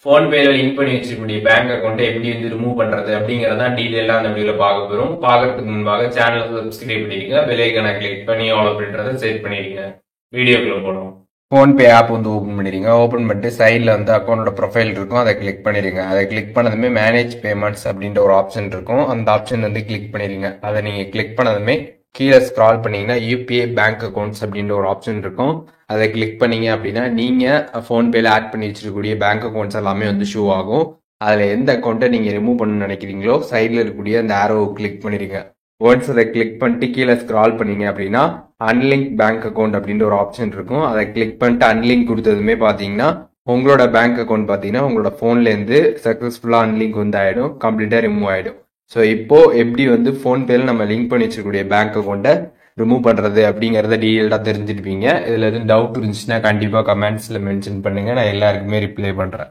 ஃபோன்பேல link பண்ணி வச்சிருக்கக்கூடிய bank அக்கௌண்ட்டை எப்படி வந்து ரிமூவ் பண்றது அப்படிங்கறத டீடைலா அந்த வீடியோல பார்க்க போறோம். பார்க்கறதுக்கு முன்பாக சேனலை சப்ஸ்கிரைப் பண்ணிருங்க, பெல் ஐகானை கிளிக் பண்ணி ஆல் அப்படின்றத செட் பண்ணிருங்க. வீடியோக்குள்ள போறோம். ஃபோன்பே ஆப் வந்து ஓபன் பண்ணிருங்க. ஓபன் பண்ணிட்டு சைட்ல வந்து அக்கௌண்டோட ப்ரொஃபைல் இருக்கும், அதை கிளிக் பண்ணிருங்க. அதை கிளிக் பண்ணதுமே மேனேஜ் பேமெண்ட்ஸ் அப்படின்ற ஒரு ஆப்ஷன் இருக்கும், அந்த ஆப்ஷன் வந்து கிளிக் பண்ணிருங்க. அதை நீங்க கிளிக் பண்ணதுமே கீழே ஸ்க்ரால் பண்ணீங்கன்னா யூபிஐ பேங்க் அக்கௌண்ட்ஸ் அப்படின்ற ஒரு ஆப்ஷன் இருக்கும், அதை கிளிக் பண்ணீங்க அப்படின்னா நீங்க ஃபோன்பேல ஆட் பண்ணி வச்சிருக்கக்கூடிய பேங்க் அக்கௌண்ட்ஸ் எல்லாமே வந்து ஷோ ஆகும். அதுல எந்த அக்கௌண்ட்டை நீங்க ரிமூவ் பண்ணணும்னு நினைக்கிறீங்களோ சைட்ல இருக்கக்கூடிய அந்த ஆரோவை கிளிக் பண்ணிருங்க. ஒன்ஸ் அதை கிளிக் பண்ணிட்டு கீழே ஸ்க்ரால் பண்ணீங்க அப்படின்னா அன்லிங்க் பேங்க் அக்கௌண்ட் அப்படின்ற ஒரு ஆப்ஷன் இருக்கும், அதை கிளிக் பண்ணிட்டு அன்லிங்க் கொடுத்ததுமே பாத்தீங்கன்னா உங்களோட பேங்க் அக்கௌண்ட் பாத்தீங்கன்னா உங்களோட போன்ல இருந்து சக்சஸ்ஃபுல்லா அன்லிங்க் வந்து ஆயிடும், கம்ப்ளீட்டா ரிமூவ் ஆயிடும். ஸோ இப்போ எப்படி வந்து ஃபோன்பேல நம்ம லிங்க் பண்ணி வச்சிருக்கக்கூடிய பேங்க் அக்கௌண்ட்டை ரிமூவ் பண்றது அப்படிங்கறத டீடைல்டா தெரிஞ்சிருப்பீங்க. இதுல எதுவும் டவுட் இருந்துச்சுன்னா கண்டிப்பா கமெண்ட்ஸ்ல மென்ஷன் பண்ணுங்க, நான் எல்லாருக்குமே ரிப்ளை பண்றேன்.